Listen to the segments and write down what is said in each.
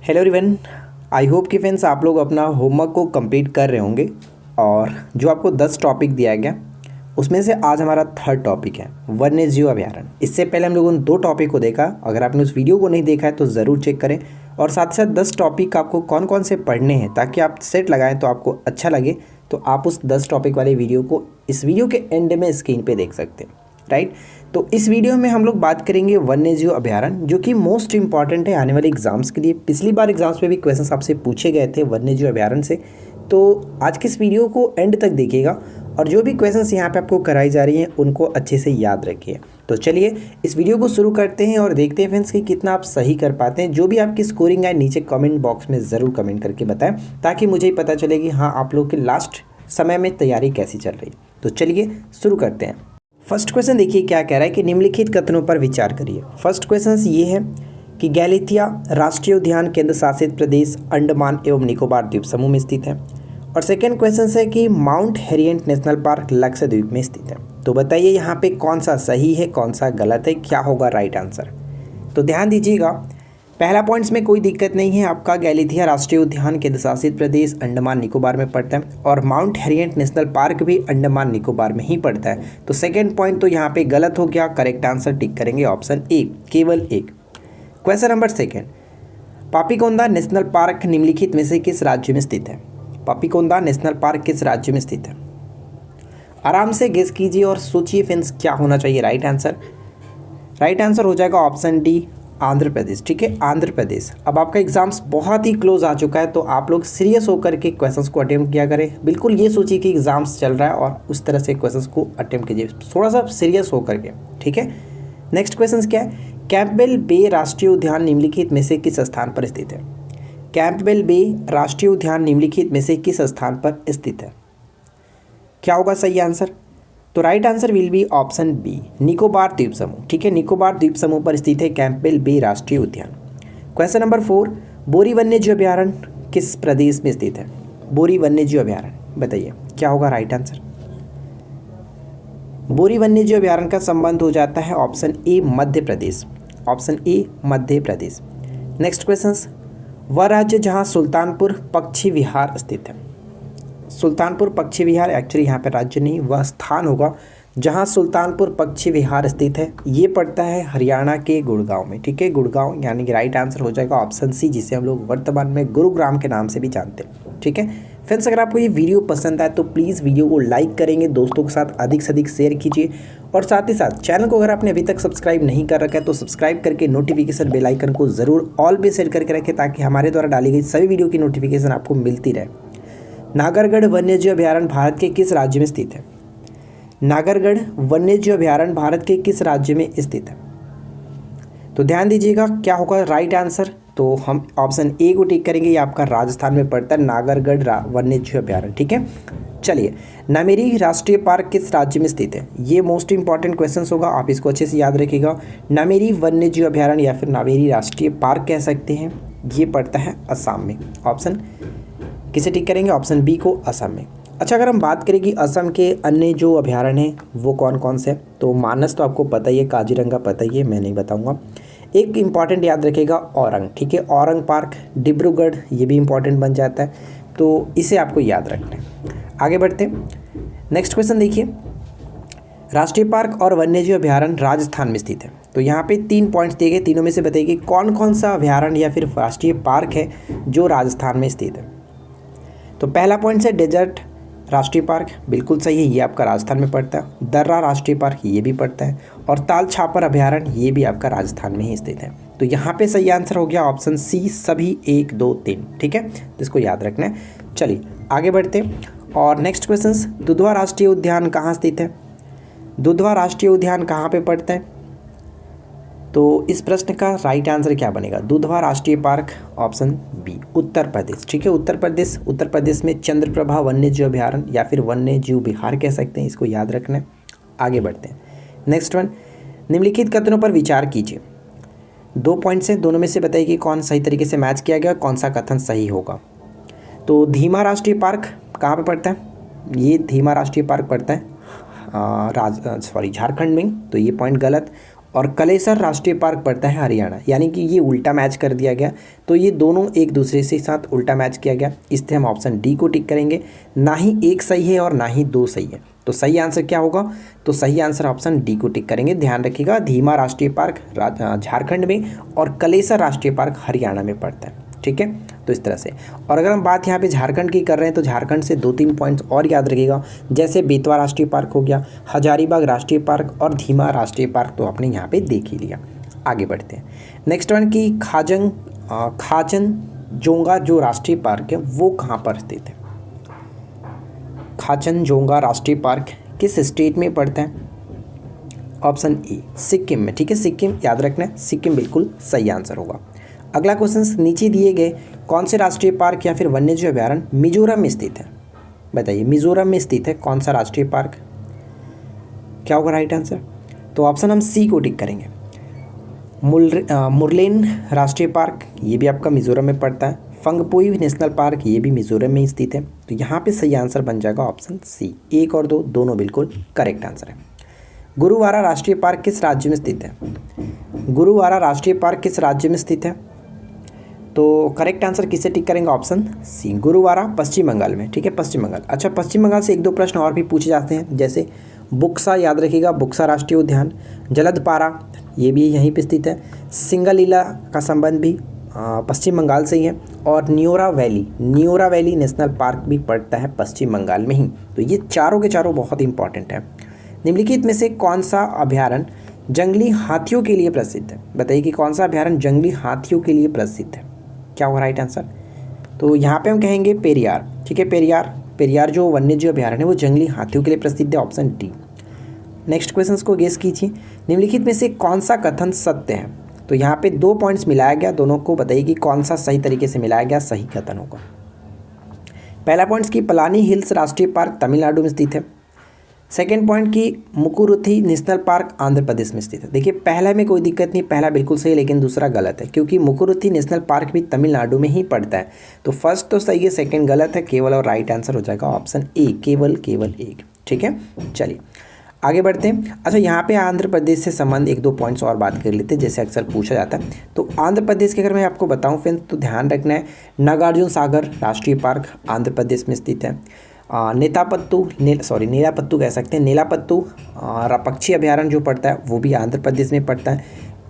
Hello everyone. I hope कि friends आप लोग अपना होमवर्क को कंप्लीट कर रहे होंगे और जो आपको 10 टॉपिक दिया गया उसमें से आज हमारा थर्ड टॉपिक है वन्यजीव अभयारण्य। इससे पहले हम लोगों ने 2 टॉपिक को देखा। अगर आपने उस वीडियो को नहीं देखा है तो ज़रूर चेक करें और साथ ही साथ 10 टॉपिक आपको कौन कौन से पढ़ने हैं ताकि आप सेट लगाएं तो आपको अच्छा लगे। तो आप उस 10 टॉपिक वाले वीडियो को इस वीडियो के एंड में स्क्रीन पर देख सकते हैं, राइट। तो इस वीडियो में हम लोग बात करेंगे वन्यजीव अभयारण्य, जो कि मोस्ट इंपॉर्टेंट है आने वाले एग्जाम्स के लिए। पिछली बार एग्जाम्स में भी क्वेश्चंस आपसे पूछे गए थे वन्यजीव अभयारण्य से। तो आज के इस वीडियो को एंड तक देखिएगा और जो भी क्वेश्चंस यहाँ पे आपको कराई जा रही हैं उनको अच्छे से याद रखिए। तो चलिए इस वीडियो को शुरू करते हैं और देखते हैं फ्रेंड्स कि कितना आप सही कर पाते हैं। जो भी आपकी स्कोरिंग है नीचे कमेंट बॉक्स में ज़रूर कमेंट करके बताएं ताकि मुझे ही पता चले कि हाँ आप लोग के लास्ट समय में तैयारी कैसी चल रही है। तो चलिए शुरू करते हैं। फर्स्ट क्वेश्चन देखिए क्या कह रहा है कि निम्नलिखित कथनों पर विचार करिए। फर्स्ट क्वेश्चन ये है कि गैलिथिया राष्ट्रीय उद्यान केंद्र शासित प्रदेश अंडमान एवं निकोबार द्वीप समूह में स्थित है। और सेकंड क्वेश्चन है कि mount Harriet national park Lakshadweep में स्थित है। तो बताइए यहाँ पे कौन सा सही है कौन सा गलत है, क्या होगा राइट आंसर। तो ध्यान दीजिएगा, पहला पॉइंट्स में कोई दिक्कत नहीं है। आपका गैलिथिया राष्ट्रीय उद्यान केंद्र शासित प्रदेश अंडमान निकोबार में पड़ता है और माउंट हैरियट नेशनल पार्क भी अंडमान निकोबार में ही पड़ता है। तो सेकंड पॉइंट तो यहाँ पे गलत हो गया। करेक्ट आंसर टिक करेंगे ऑप्शन ए, केवल एक। Question number second, Papikonda national park निम्नलिखित में से किस राज्य में स्थित है? पापीकोंदा नेशनल पार्क किस राज्य में स्थित है? आराम से गेस कीजिए और सोचिए फ्रेंड्स क्या होना चाहिए राइट आंसर। राइट आंसर हो जाएगा ऑप्शन डी, आंध्र प्रदेश। ठीक है, आंध्र प्रदेश। अब आपका एग्जाम्स बहुत ही क्लोज आ चुका है तो आप लोग सीरियस होकर के क्वेश्चंस को अटेम्प्ट किया करें। बिल्कुल ये सोचिए कि एग्जाम्स चल रहा है और उस तरह से क्वेश्चंस को अटेम्प्ट कीजिए, थोड़ा सा सीरियस होकर के। ठीक है, नेक्स्ट क्वेश्चन क्या है? कैंपबेल बे राष्ट्रीय उद्यान निम्नलिखित में से किस स्थान पर स्थित है? कैंपबेल बे राष्ट्रीय उद्यान निम्नलिखित में से किस स्थान पर स्थित है? क्या होगा सही आंसर? तो right answer will be option B, Nicobar द्वीप समूह। ठीक है, निकोबार द्वीप समूह पर स्थित है कैंपबेल बे राष्ट्रीय उद्यान। क्वेश्चन नंबर 4, बोरी वन्यजीव अभयारण्य किस प्रदेश में स्थित है? बोरी वन्यजीव अभयारण्य बताइए क्या होगा राइट आंसर। बोरी वन्यजीव अभयारण्य का संबंध हो जाता है option A, Madhya Pradesh. Option A, Madhya Pradesh. Next question, वह राज्य जहाँ सुल्तानपुर पक्षी विहार स्थित है। सुल्तानपुर पक्षी विहार एक्चुअली यहाँ पे राज्य नहीं, वह स्थान होगा जहाँ सुल्तानपुर पक्षी विहार स्थित है। ये पड़ता है हरियाणा के गुड़गांव में। ठीक है, गुड़गांव, यानी कि राइट आंसर हो जाएगा ऑप्शन सी, जिसे हम लोग वर्तमान में गुरुग्राम के नाम से भी जानते हैं। ठीक है फ्रेंड्स, अगर आपको ये वीडियो पसंद आए तो प्लीज़ वीडियो को लाइक करेंगे, दोस्तों के साथ अधिक से अधिक शेयर कीजिए और साथ ही साथ चैनल को अगर आपने अभी तक सब्सक्राइब नहीं कर रखा है तो सब्सक्राइब करके नोटिफिकेशन बेल आइकन को ज़रूर ऑल पे सेट करके रखें ताकि हमारे द्वारा डाली गई सभी वीडियो की नोटिफिकेशन आपको मिलती रहे। नागरगढ़ वन्यजीव अभयारण्य भारत के किस राज्य में स्थित है? नागरगढ़ वन्यजीव अभयारण्य भारत के किस राज्य में स्थित है? तो ध्यान दीजिएगा क्या होगा राइट आंसर। तो हम ऑप्शन ए को टिक करेंगे, ये आपका राजस्थान में पड़ता है नागरगढ़ वन्यजीव अभयारण्य। ठीक है, चलिए नामेरी राष्ट्रीय पार्क किस राज्य में स्थित है? ये मोस्ट इंपॉर्टेंट क्वेश्चन होगा, आप इसको अच्छे से याद रखिएगा। नामेरी वन्यजीव अभयारण्य या फिर नामेरी राष्ट्रीय पार्क कह सकते हैं, ये पड़ता है असम में। ऑप्शन किसे टिक करेंगे? ऑप्शन बी को, असम में। अच्छा, अगर हम बात करें कि असम के अन्य जो अभयारण्य हैं वो कौन कौन से हैं, तो मानस तो आपको पता ही है, काजीरंगा पता ही है, मैं नहीं बताऊंगा। एक इंपॉर्टेंट याद रखेगा औरंग। ठीक है, औरंग पार्क, डिब्रूगढ़, ये भी इंपॉर्टेंट बन जाता है, तो इसे आपको याद रखना है। आगे बढ़ते हैं, नेक्स्ट क्वेश्चन देखिए, राष्ट्रीय पार्क और वन्यजीव अभयारण्य राजस्थान में स्थित है। तो यहाँ पे 3 पॉइंट्स दिए गए, तीनों में से बताइए कौन कौन सा अभयारण्य या फिर राष्ट्रीय पार्क है जो राजस्थान में स्थित है। तो पहला पॉइंट है डेजर्ट राष्ट्रीय पार्क, बिल्कुल सही है, ये आपका राजस्थान में पड़ता है। दर्रा राष्ट्रीय पार्क ये भी पड़ता है और ताल छापर अभयारण्य ये भी आपका राजस्थान में ही स्थित है। तो यहाँ पे सही आंसर हो गया ऑप्शन सी, सभी 1, 2, 3। ठीक है, तो इसको याद रखना है। चलिए आगे बढ़ते हैं और नेक्स्ट क्वेश्चन, दुधवा राष्ट्रीय उद्यान कहाँ स्थित है? दुधवा राष्ट्रीय उद्यान कहाँ पे पड़ता है? तो इस प्रश्न का राइट आंसर क्या बनेगा? दुधवा राष्ट्रीय park, option B, Uttar Pradesh. ठीक है, उत्तर प्रदेश में चंद्रप्रभा वन्यजीव अभयारण्य या फिर वन्यजीव विहार कह सकते हैं, इसको याद रखना है। आगे बढ़ते हैं, नेक्स्ट वन, निम्नलिखित कथनों पर विचार कीजिए। 2 पॉइंट्स हैं, दोनों में से बताइए कि कौन सही तरीके से मैच किया गया, कौन सा कथन सही होगा। तो धीमा राष्ट्रीय पार्क कहाँ पे पड़ता है? ये धीमा राष्ट्रीय पार्क पड़ता है झारखंड में, तो ये पॉइंट गलत। और कलेसर राष्ट्रीय पार्क पड़ता है हरियाणा, यानी कि ये उल्टा मैच कर दिया गया। तो ये दोनों एक दूसरे से साथ उल्टा मैच किया गया, इसलिए हम ऑप्शन डी को टिक करेंगे। ना ही एक सही है और ना ही दो सही है, तो सही आंसर क्या होगा? तो सही आंसर ऑप्शन डी को टिक करेंगे। ध्यान रखिएगा, धीमा राष्ट्रीय पार्क झारखंड में और कलेसर राष्ट्रीय पार्क हरियाणा में पड़ता है। ठीक है, तो इस तरह से। और अगर हम बात यहाँ पे झारखंड की कर रहे हैं तो झारखंड से 2-3 पॉइंट्स और याद रखिएगा, जैसे बेतवा राष्ट्रीय पार्क हो गया, हजारीबाग राष्ट्रीय पार्क और धीमा राष्ट्रीय पार्क तो आपने यहाँ पे देख ही लिया। आगे बढ़ते हैं। नेक्स्ट वन की खाचनजोंगा जो राष्ट्रीय पार्क है वो कहाँ पर स्थित है? खाचनजोंगा राष्ट्रीय पार्क किस स्टेट में पड़ता है? ऑप्शन ए सिक्किम में। ठीक है, सिक्किम याद रखना है, सिक्किम बिल्कुल सही आंसर होगा। अगला क्वेश्चन, नीचे दिए गए कौन से राष्ट्रीय पार्क या फिर वन्यजीव अभ्यारण्य मिजोरम में स्थित है? बताइए, मिजोरम में स्थित है कौन सा राष्ट्रीय पार्क? क्या होगा राइट आंसर? तो ऑप्शन हम सी को टिक करेंगे। मुरलेन राष्ट्रीय पार्क, ये भी आपका मिजोरम में पड़ता है। फंगपुई नेशनल पार्क, ये भी मिजोरम में स्थित है। तो यहाँ पे सही आंसर बन जाएगा ऑप्शन सी। 1 और 2 दोनों बिल्कुल करेक्ट आंसर है। गुरुवारा राष्ट्रीय पार्क किस राज्य में स्थित है? गुरुवारा राष्ट्रीय पार्क किस राज्य में स्थित है? तो करेक्ट आंसर किसे टिक करेंगे? ऑप्शन सी, गुरुवारा पश्चिम बंगाल में। ठीक है, पश्चिम बंगाल। अच्छा, पश्चिम बंगाल से 1-2 प्रश्न और भी पूछे जाते हैं, जैसे बुक्सा, याद रखिएगा, बुक्सा राष्ट्रीय उद्यान। जलदपारा, ये भी यहीं पे स्थित है। सिंगलीला का संबंध भी पश्चिम बंगाल से ही है। और न्योरा वैली नेशनल पार्क भी पड़ता है पश्चिम बंगाल में ही। तो ये चारों के चारों बहुत इंपॉर्टेंट है। निम्नलिखित में से कौन सा अभ्यारण्य जंगली हाथियों के लिए प्रसिद्ध है? बताइए कि कौन सा अभ्यारण्य जंगली हाथियों के लिए प्रसिद्ध है? क्या होगा राइट आंसर? तो यहाँ पे हम कहेंगे पेरियार। ठीक है, पेरियार जो वन्यजीव अभ्यारण्य है वो जंगली हाथियों के लिए प्रसिद्ध है, ऑप्शन डी। नेक्स्ट क्वेश्चन को गेस कीजिए, निम्नलिखित में से कौन सा कथन सत्य है? तो यहाँ पे 2 पॉइंट्स मिलाया गया, दोनों को बताइए कि कौन सा सही तरीके से मिलाया गया सही कथन होगा। पहला पॉइंट की पलानी हिल्स राष्ट्रीय पार्क तमिलनाडु में स्थित है। सेकेंड पॉइंट की मुकुरुथी नेशनल पार्क आंध्र प्रदेश में स्थित है। देखिए, पहला में कोई दिक्कत नहीं, पहला बिल्कुल सही, लेकिन दूसरा गलत है, क्योंकि मुकुरुथी नेशनल पार्क भी तमिलनाडु में ही पड़ता है। तो फर्स्ट तो सही है, सेकंड गलत है, केवल और राइट आंसर हो जाएगा ऑप्शन ए, केवल 1। ठीक है, चलिए आगे बढ़ते हैं। अच्छा, यहाँ पे आंध्र प्रदेश से संबंध 1-2 पॉइंट्स और बात कर लेते हैं, जैसे अक्सर पूछा जाता है। तो आंध्र प्रदेश के अगर मैं आपको बताऊँ फ्रेंड्स, तो ध्यान रखना है, नागार्जुन सागर राष्ट्रीय पार्क आंध्र प्रदेश में स्थित है। नीलापत्तू कह सकते हैं, नीलापत्तू पक्षी अभ्यारण्य जो पड़ता है वो भी आंध्र प्रदेश में पड़ता है।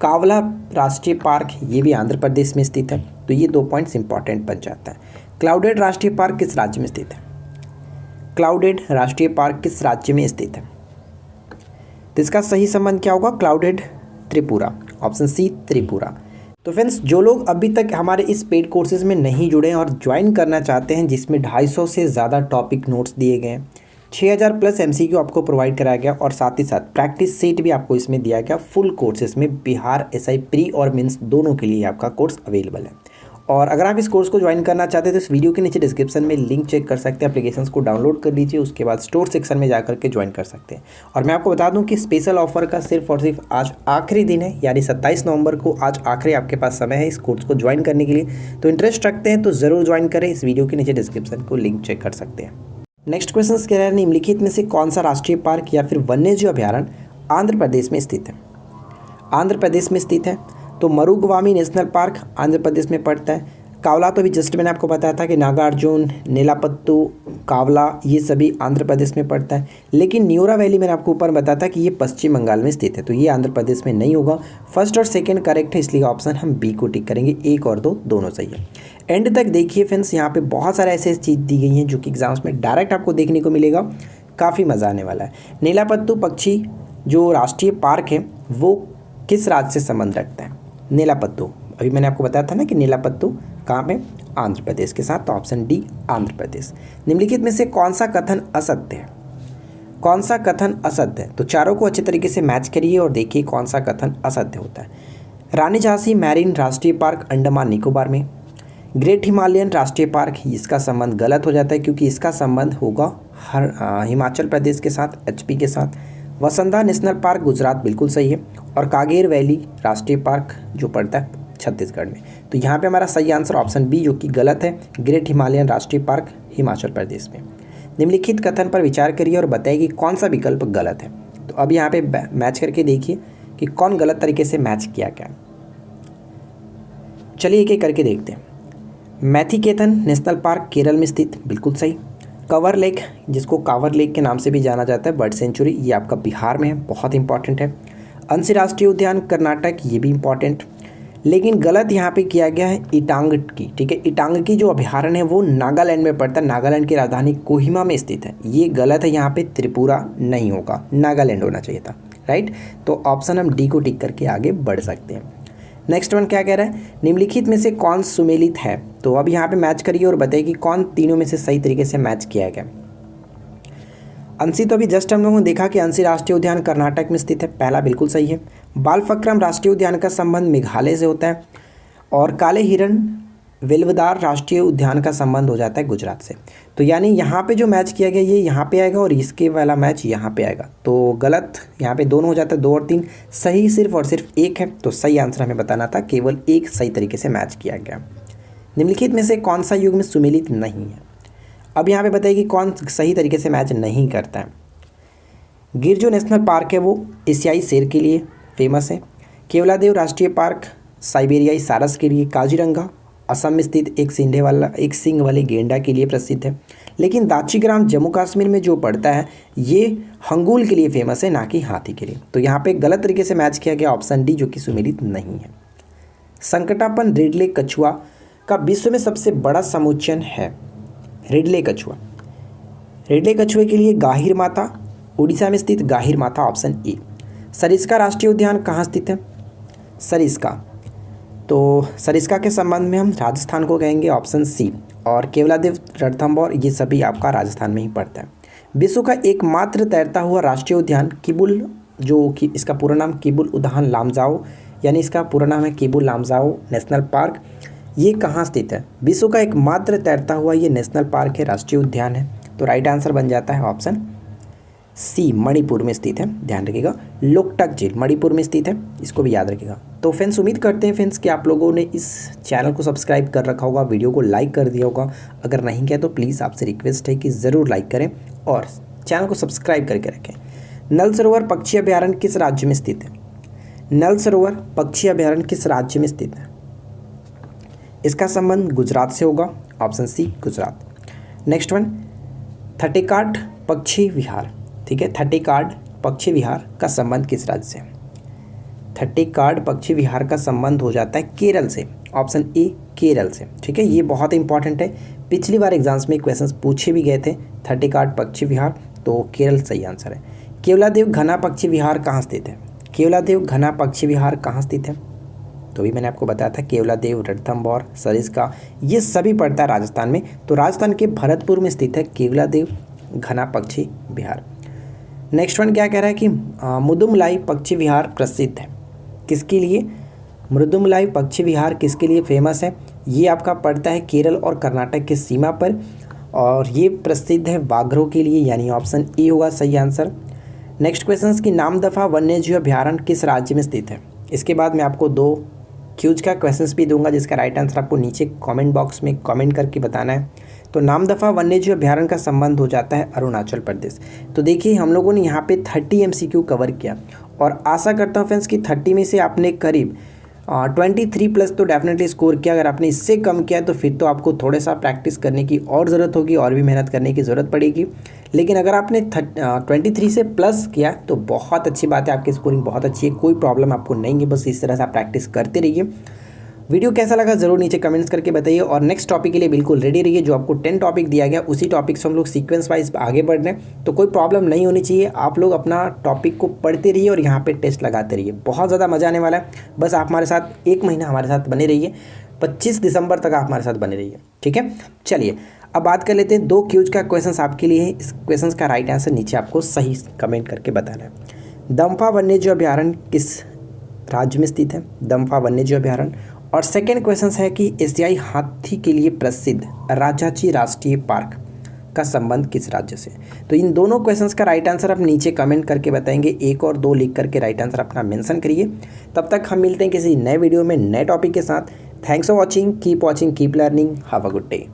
कावला राष्ट्रीय पार्क, ये भी आंध्र प्रदेश में स्थित है। तो ये 2 पॉइंट्स इंपॉर्टेंट बन जाता है। क्लाउडेड राष्ट्रीय पार्क किस राज्य में स्थित है? क्लाउडेड राष्ट्रीय पार्क किस राज्य में स्थित है? तो इसका सही संबंध क्या होगा? Clouded Tripura, option C Tripura. तो फ्रेंड्स, जो लोग अभी तक हमारे इस पेड कोर्सेज में नहीं जुड़े हैं और ज्वाइन करना चाहते हैं, जिसमें 250 से ज़्यादा टॉपिक नोट्स दिए गए हैं, 6000+ MCQ आपको प्रोवाइड कराया गया और साथ ही साथ प्रैक्टिस सेट भी आपको इसमें दिया गया। फुल कोर्सेज में बिहार SI प्री और मेंस दोनों के लिए आपका कोर्स अवेलेबल है। और अगर आप इस कोर्स को ज्वाइन करना चाहते हैं तो इस वीडियो के नीचे डिस्क्रिप्शन में लिंक चेक कर सकते हैं, एप्लीकेशंस को डाउनलोड कर लीजिए, उसके बाद स्टोर सेक्शन में जाकर के ज्वाइन कर सकते हैं। और मैं आपको बता दूं कि स्पेशल ऑफर का सिर्फ और सिर्फ आज आखिरी दिन है, यानी 27 नवंबर को आज आखिरी आपके पास समय है इस कोर्स को ज्वाइन करने के लिए। तो इंटरेस्ट रखते हैं तो ज़रूर ज्वाइन करें, इस वीडियो के नीचे डिस्क्रिप्शन को लिंक चेक कर सकते हैं। नेक्स्ट क्वेश्चन कह रहे हैं, निम्नलिखित में से कौन सा राष्ट्रीय पार्क या फिर वन्यजीव अभ्यारण्य आंध्र प्रदेश में स्थित है? आंध्र प्रदेश में स्थित है तो मरुगवामी नेशनल पार्क आंध्र प्रदेश में पड़ता है। कावला तो अभी जस्ट मैंने आपको बताया था कि नागार्जुन, नीलापत्तू, कावला ये सभी आंध्र प्रदेश में पड़ता है। लेकिन न्योरा वैली मैंने आपको ऊपर बताया था कि ये पश्चिम बंगाल में स्थित है, तो ये आंध्र प्रदेश में नहीं होगा। फर्स्ट और सेकंड करेक्ट है, इसलिए ऑप्शन हम बी को टिक करेंगे। 1 और 2 दोनों सही है। एंड तक देखिए फ्रेंड्स, यहाँ पे बहुत सारे ऐसे चीज़ दी गई हैं जो कि एग्जाम्स में डायरेक्ट आपको देखने को मिलेगा, काफ़ी मज़ा आने वाला है। नीलापत्तू पक्षी जो राष्ट्रीय पार्क है वो किस राज्य से संबंध रखता है? नीलापत्तू, अभी मैंने आपको बताया था ना कि नीलापत्तू कहाँ पे? आंध्र प्रदेश के साथ, तो ऑप्शन डी आंध्र प्रदेश। निम्नलिखित में से कौन सा कथन असत्य है? कौन सा कथन असत्य है? तो चारों को अच्छे तरीके से मैच करिए और देखिए कौन सा कथन असत्य होता है। रानी झांसी मैरीन राष्ट्रीय पार्क अंडमान निकोबार में। ग्रेट हिमालयन राष्ट्रीय पार्क, इसका संबंध गलत हो जाता है क्योंकि इसका संबंध होगा हिमाचल प्रदेश के साथ, HP के साथ। वसंदा नेशनल पार्क गुजरात बिल्कुल सही है। और कागेर वैली राष्ट्रीय पार्क जो पड़ता है छत्तीसगढ़ में। तो यहाँ पे हमारा सही आंसर ऑप्शन बी, जो कि गलत है, ग्रेट हिमालयन राष्ट्रीय पार्क हिमाचल प्रदेश में। निम्नलिखित कथन पर विचार करिए और बताइए कि कौन सा विकल्प गलत है। तो अब यहाँ पे मैच करके देखिए कि कौन गलत तरीके से मैच किया गया। चलिए एक एक करके देखते हैं। मैथिकेतन नेशनल पार्क केरल में स्थित, बिल्कुल सही। कंवर लेक, जिसको कांवर लेक के नाम से भी जाना जाता है, बर्ड सेंचुरी, ये आपका बिहार में है, बहुत इंपॉर्टेंट है। अंशी राष्ट्रीय उद्यान कर्नाटक, ये भी इंपॉर्टेंट। लेकिन गलत यहाँ पे किया गया है इटांग की, ठीक है। इटांग की जो अभ्यारण्य है वो नागालैंड में पड़ता है, नागालैंड की राजधानी कोहिमा में स्थित है। ये गलत है, यहाँ पे त्रिपुरा नहीं होगा, नागालैंड होना चाहिए था, राइट। तो ऑप्शन हम डी को टिक करके आगे बढ़ सकते हैं। नेक्स्ट वन क्या कह रहा है, निम्नलिखित में से कौन सुमेलित है। तो अब यहाँ पे मैच करिए और बताइए कि कौन तीनों में से सही तरीके से मैच किया गया। अंशी, तो अभी जस्ट हम लोगों ने देखा कि अंशी राष्ट्रीय उद्यान कर्नाटक में स्थित है, पहला बिल्कुल सही है। बालफक्रम राष्ट्रीय उद्यान का संबंध मेघालय से होता है और काले हिरण वेलवदार राष्ट्रीय उद्यान का संबंध हो जाता है गुजरात से। तो यानी यहाँ पे जो मैच किया गया ये यहाँ पे आएगा और इसके वाला मैच यहाँ पे आएगा। तो गलत यहाँ पे दोनों हो जाता है, 2 और 3, सही सिर्फ और सिर्फ एक है। तो सही आंसर हमें बताना था, केवल एक सही तरीके से मैच किया गया। निम्नलिखित में से कौन सा युग में सुमेलित नहीं है। अब यहाँ पे बताइए कि कौन सही तरीके से मैच नहीं करता है। गिर जो नेशनल पार्क है वो एशियाई शेर के लिए फेमस है। केवलादेव राष्ट्रीय पार्क साइबेरियाई सारस के लिए। काजीरंगा असम में स्थित एक सींग वाले गेंडा के लिए प्रसिद्ध है। लेकिन दाचीग्राम जम्मू कश्मीर में जो पड़ता है ये हंगूल के लिए फेमस है, ना कि हाथी के लिए। तो यहाँ पे गलत तरीके से मैच किया गया ऑप्शन डी, जो कि सुमेलित नहीं है। संकटापन रिडले कछुआ का विश्व में सबसे बड़ा समुच्चयन है। रिडले कछुआ, रिडले कछुए के लिए गाहिर माता, उड़ीसा में स्थित गाहिर माता, ऑप्शन ए। सरिस्का राष्ट्रीय उद्यान कहाँ स्थित है। सरिस्का, तो सरिस्का के संबंध में हम राजस्थान को कहेंगे, ऑप्शन सी। और केवलादेव रणथंभौर, ये सभी आपका राजस्थान में ही पड़ता है। विश्व का एकमात्र तैरता हुआ राष्ट्रीय उद्यान किबुल, जो कि इसका पूरा नाम किबुल उद्यान लामजाओ, यानी इसका पूरा नाम है किबुल लामजाओ नेशनल पार्क, ये कहाँ स्थित है। विश्व का एकमात्र तैरता हुआ ये नेशनल पार्क है, राष्ट्रीय उद्यान है। तो राइट आंसर बन जाता है ऑप्शन सी, मणिपुर में स्थित है। ध्यान रखिएगा, लोकटक झील मणिपुर में स्थित है, इसको भी याद रखिएगा। तो फ्रेंड्स उम्मीद करते हैं फ्रेंड्स कि आप लोगों ने इस चैनल को सब्सक्राइब कर रखा होगा, वीडियो को लाइक कर दिया होगा। अगर नहीं किया तो प्लीज़ आपसे रिक्वेस्ट है कि ज़रूर लाइक करें और चैनल को सब्सक्राइब करके रखें। नल सरोवर पक्षी अभ्यारण्य किस राज्य में स्थित है। नल सरोवर पक्षी अभ्यारण्य किस राज्य में स्थित है। इसका संबंध गुजरात से होगा, option C Gujarat. Next one, Thattekad पक्षी विहार, ठीक है। थटेकाड पक्षी विहार का संबंध किस राज्य से। थटेकाड पक्षी विहार का संबंध हो जाता है केरल से, ऑप्शन ए केरल से, ठीक है। ये बहुत इंपॉर्टेंट है, पिछली बार एग्जाम्स में क्वेश्चंस पूछे भी गए थे। थटेकाड पक्षी विहार, तो केरल सही आंसर है। केवलादेव घना पक्षी विहार कहाँ स्थित है। केवलादेव घना पक्षी विहार कहाँ स्थित है, तो भी मैंने आपको बताया था, केवलादेव, रणथंभौर, सरिस्का, ये सभी पड़ता है राजस्थान में। तो राजस्थान के भरतपुर में स्थित है केवलादेव घना पक्षी विहार। नेक्स्ट वन क्या कह रहा है कि मुदुमलाई पक्षी विहार प्रसिद्ध है, किसके लिए। मुदुमलाई पक्षी विहार किसके लिए फेमस है। ये आपका पड़ता है केरल और कर्नाटक के सीमा पर और ये प्रसिद्ध है बाघरों के लिए, यानी ऑप्शन ए होगा सही आंसर। नेक्स्ट क्वेश्चन की नामदफा वन्यजीव अभ्यारण्य किस राज्य में स्थित है। इसके बाद मैं आपको 2 क्यूज का क्वेश्चंस भी दूंगा, जिसका राइट आंसर आपको नीचे कमेंट बॉक्स में कमेंट करके बताना है। तो नामदफा वन्यजीव अभ्यारण्य का संबंध हो जाता है अरुणाचल प्रदेश। तो देखिए हम लोगों ने यहाँ पे 30 MCQ कवर किया और आशा करता हूँ फ्रेंड्स कि 30 में से आपने करीब 23 प्लस तो डेफिनेटली स्कोर किया। अगर आपने इससे कम किया तो फिर तो आपको थोड़ा सा प्रैक्टिस करने की और ज़रूरत होगी और भी मेहनत करने की ज़रूरत पड़ेगी। लेकिन अगर आपने 23 से प्लस किया तो बहुत अच्छी बात है, आपकी स्कोरिंग बहुत अच्छी है, कोई प्रॉब्लम आपको नहीं है। बस इस तरह से आप प्रैक्टिस करते रहिए। वीडियो कैसा लगा ज़रूर नीचे कमेंट्स करके बताइए और नेक्स्ट टॉपिक के लिए बिल्कुल रेडी रहिए। जो आपको 10 टॉपिक दिया गया उसी टॉपिक से हम लोग सीक्वेंस वाइज आगे बढ़ रहे हैं, तो कोई प्रॉब्लम नहीं होनी चाहिए। आप लोग अपना टॉपिक को पढ़ते रहिए और यहाँ पे टेस्ट लगाते रहिए, बहुत ज़्यादा मज़ा आने वाला है। बस आप हमारे साथ 1 महीना हमारे साथ बने रहिए, 25 दिसंबर तक आप हमारे साथ बने रहिए, ठीक है। चलिए अब बात कर लेते हैं 2 क्यूज का क्वेश्चन आपके लिए है। इस क्वेश्चन का राइट आंसर नीचे आपको सही कमेंट करके बताना है। दम्फा वन्यजीव अभ्यारण्य किस राज्य में स्थित है। दम्फा वन्यजीव अभ्यारण्य। और सेकेंड क्वेश्चन है कि एशियाई हाथी के लिए प्रसिद्ध राजाची राष्ट्रीय पार्क का संबंध किस राज्य से। तो इन दोनों क्वेश्चंस का राइट आंसर आप नीचे कमेंट करके बताएंगे, 1 और 2 लिख करके राइट आंसर अपना मेंशन करिए। तब तक हम मिलते हैं किसी नए वीडियो में नए टॉपिक के साथ। Thanks for watching, keep learning, have a good day.